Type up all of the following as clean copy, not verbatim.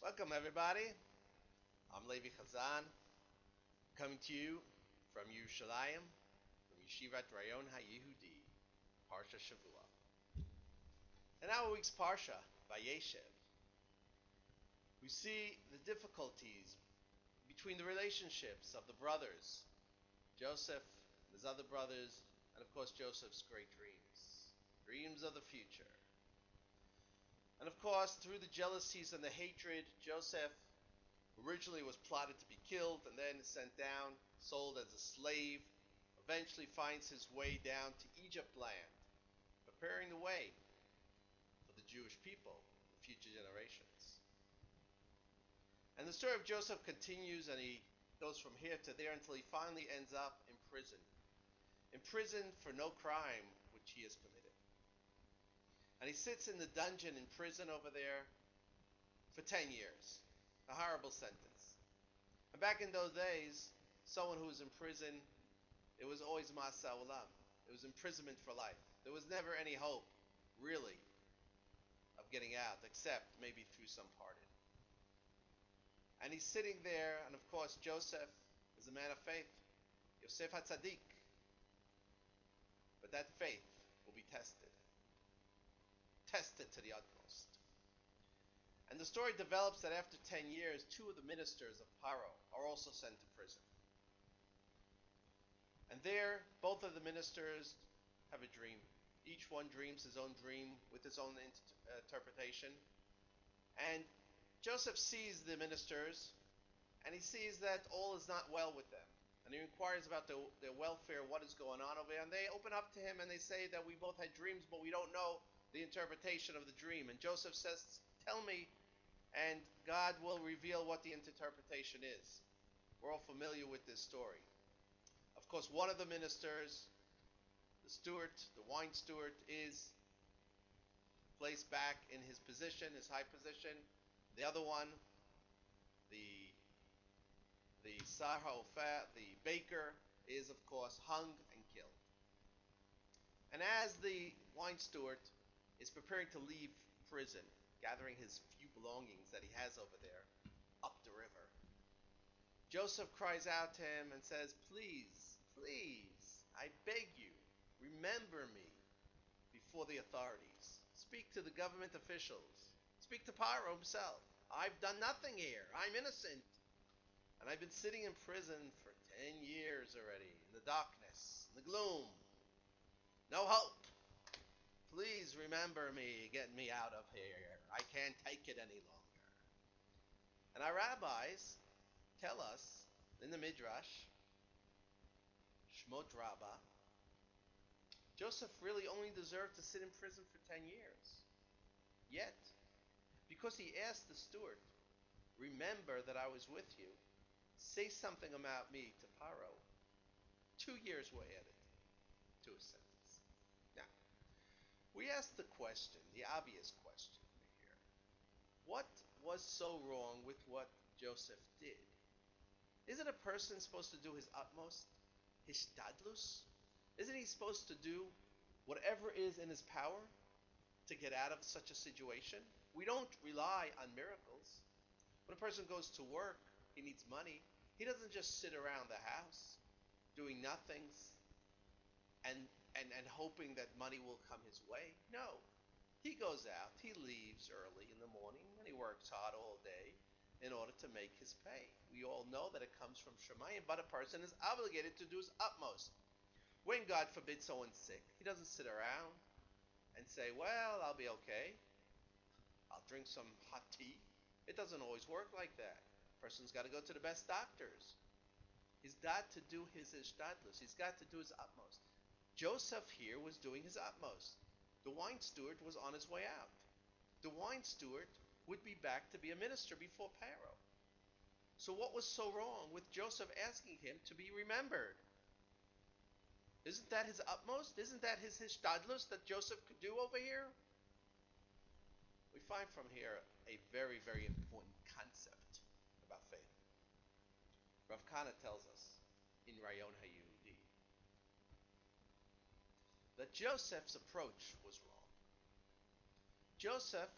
Welcome, everybody. I'm Levi Chazan, coming to you from Yerushalayim, from Yeshivat Rayon HaYehudi, Parsha Shavua. In our week's parsha, vayeishev, we see the difficulties between the relationships of the brothers, Joseph and his other brothers, and of course Joseph's great dreams of the future. And of course, through the jealousies and the hatred, Joseph originally was plotted to be killed and then sent down, sold as a slave, eventually finds his way down to Egypt land, preparing the way for the Jewish people, the future generations. And the story of Joseph continues, and he goes from here to there until he finally ends up in prison. In prison for no crime which he has committed. And he sits in the dungeon in prison over there for 10 years. A horrible sentence. And back in those days, someone who was in prison, it was always Ma'aseh Olam. It was imprisonment for life. There was never any hope, really, of getting out, except maybe through some pardon. And he's sitting there, and of course Joseph is a man of faith. Yosef HaTzadik. But that faith will be tested. Tested to the utmost. And the story develops that after 10 years, two of the ministers of Paro are also sent to prison. And there, both of the ministers have a dream. Each one dreams his own dream with his own interpretation. And Joseph sees the ministers, and he sees that all is not well with them. And he inquires about their welfare, what is going on over there. And they open up to him and they say that we both had dreams, but we don't know the interpretation of the dream. And Joseph says, tell me, and God will reveal what the interpretation is. We're all familiar with this story. Of course, one of the ministers, the steward, the wine steward, is placed back in his position, his high position. The other one, the Sarhofa, the baker, is of course hung and killed. And as the wine steward is preparing to leave prison, gathering his few belongings that he has over there up the river, Joseph cries out to him and says, please, please, I beg you, remember me before the authorities. Speak to the government officials. Speak to Paro himself. I've done nothing here. I'm innocent. And I've been sitting in prison for 10 years already, in the darkness, in the gloom. No hope. Please remember me, get me out of here. I can't take it any longer. And our rabbis tell us in the Midrash, Shmot Rabbah, Joseph really only deserved to sit in prison for 10 years. Yet, because he asked the steward, remember that I was with you, say something about me to Paro, 2 years were added to his sentence. Now, we ask the question, the obvious question here. What was so wrong with what Joseph did? Isn't a person supposed to do his utmost? His shtadlus? Isn't he supposed to do whatever is in his power to get out of such a situation? We don't rely on miracles. When a person goes to work, he needs money. He doesn't just sit around the house doing nothings and hoping that money will come his way. No. He goes out, he leaves early in the morning, and he works hard all day in order to make his pay. We all know that it comes from Shemayim, but a person is obligated to do his utmost. When, God forbid, someone's sick, he doesn't sit around and say, well, I'll be okay. I'll drink some hot tea. It doesn't always work like that. A person's got to go to the best doctors. He's got to do his ishtadlus. He's got to do his utmost. Joseph here was doing his utmost. The wine steward was on his way out. The wine steward would be back to be a minister before Pharaoh. So what was so wrong with Joseph asking him to be remembered? Isn't that his utmost? Isn't that his hishtadlus that Joseph could do over here? We find from here a very, very important concept about faith. Rav Kana tells us in Rayon HaYehudi that Joseph's approach was wrong. Joseph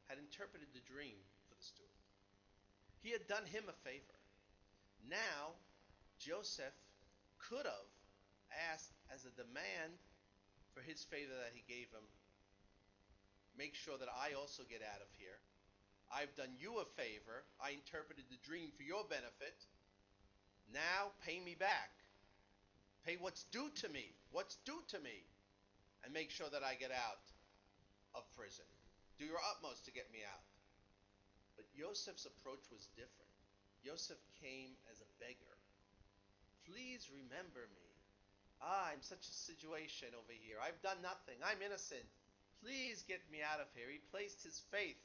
had interpreted the dream for the steward. He had done him a favor. Now, Joseph could have asked as a demand for his favor that he gave him, make sure that I also get out of here. I've done you a favor. I interpreted the dream for your benefit. Now pay me back. Pay what's due to me. What's due to me. And make sure that I get out of prison. Do your utmost to get me out. But Joseph's approach was different. Joseph came as a beggar. Please remember me. I'm such a situation over here. I've done nothing. I'm innocent. Please get me out of here. He placed his faith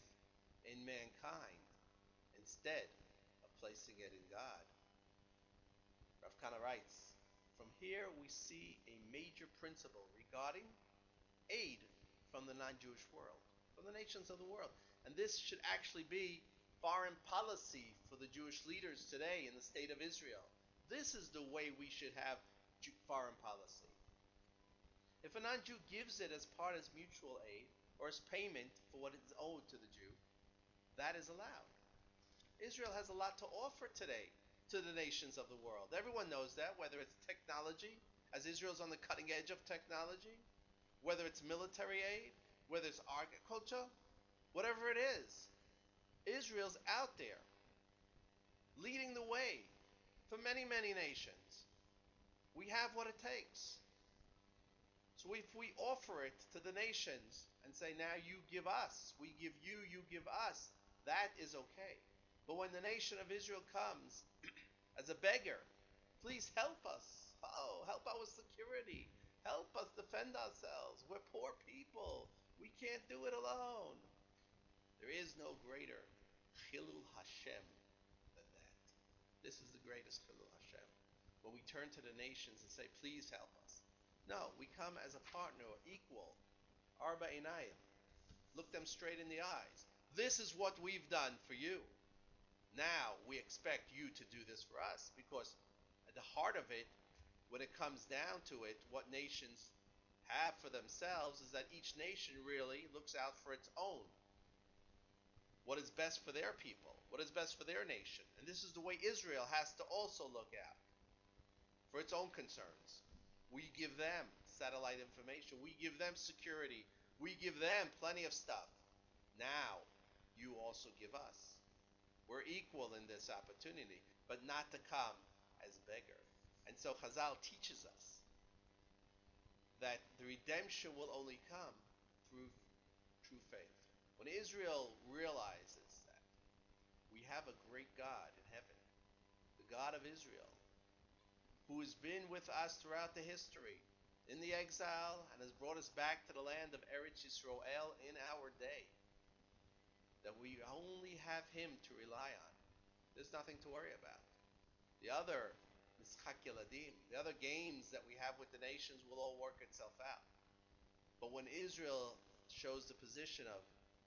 in mankind instead of placing it in God. Rav Kana writes, from here we see a major principle regarding aid from the non-Jewish world, from the nations of the world. And this should actually be foreign policy for the Jewish leaders today in the state of Israel. This is the way we should have foreign policy. If a non-Jew gives it as part of mutual aid or as payment for what is owed to the Jew, that is allowed. Israel has a lot to offer today to the nations of the world. Everyone knows that, whether it's technology, as Israel's on the cutting edge of technology, whether it's military aid, whether it's agriculture, whatever it is, Israel's out there leading the way for many, many nations. We have what it takes. So if we offer it to the nations and say, now you give us, we give you, you give us, that is okay. But when the nation of Israel comes as a beggar, please help us. Oh, help our security. Help us defend ourselves. We're poor people. We can't do it alone. There is no greater Chilul Hashem than that. This is the greatest Chilul Hashem. When we turn to the nations and say, please help us. No, we come as a partner or equal. Arba Einayim. Look them straight in the eyes. This is what we've done for you. Now we expect you to do this for us, because at the heart of it, when it comes down to it, what nations have for themselves is that each nation really looks out for its own. What is best for their people? What is best for their nation? And this is the way Israel has to also look out for its own concerns. We give them satellite information. We give them security. We give them plenty of stuff. Now, you also give us. We're equal in this opportunity, but not to come as beggar. And so Chazal teaches us that the redemption will only come through true faith. When Israel realizes that we have a great God in heaven, the God of Israel, who has been with us throughout the history, in the exile, and has brought us back to the land of Eretz Yisrael in our day, that we only have him to rely on. There's nothing to worry about. The other Mischak Yeladim, the other games that we have with the nations will all work itself out. But when Israel shows the position of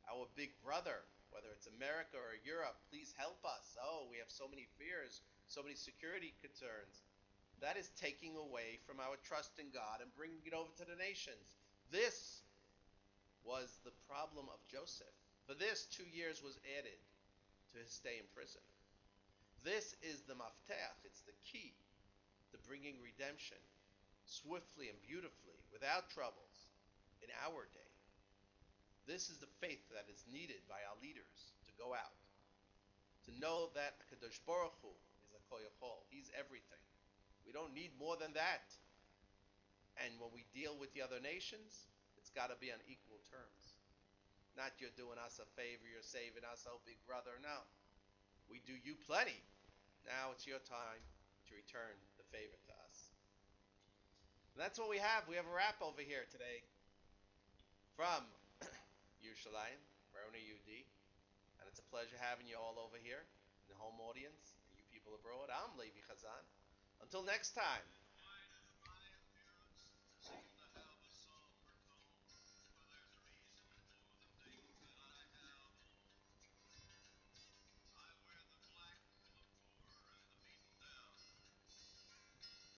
our big brother, whether it's America or Europe, please help us. Oh, we have so many fears, so many security concerns. That is taking away from our trust in God and bringing it over to the nations. This was the problem of Joseph. For this, 2 years was added to his stay in prison. This is the mafteach, it's the key to bringing redemption swiftly and beautifully, without troubles, in our day. This is the faith that is needed by our leaders to go out, to know that HaKadosh Baruch Hu is a Kol Yachol. He's everything. We don't need more than that. And when we deal with the other nations, it's got to be on equal terms. Not you're doing us a favor, you're saving us, oh big brother. No. We do you plenty. Now it's your time to return the favor to us. And that's what we have. We have a wrap over here today from Yerushalayim, Baroni UD. And it's a pleasure having you all over here in the home audience, and you people abroad. I'm Levi Chazan. Until next time.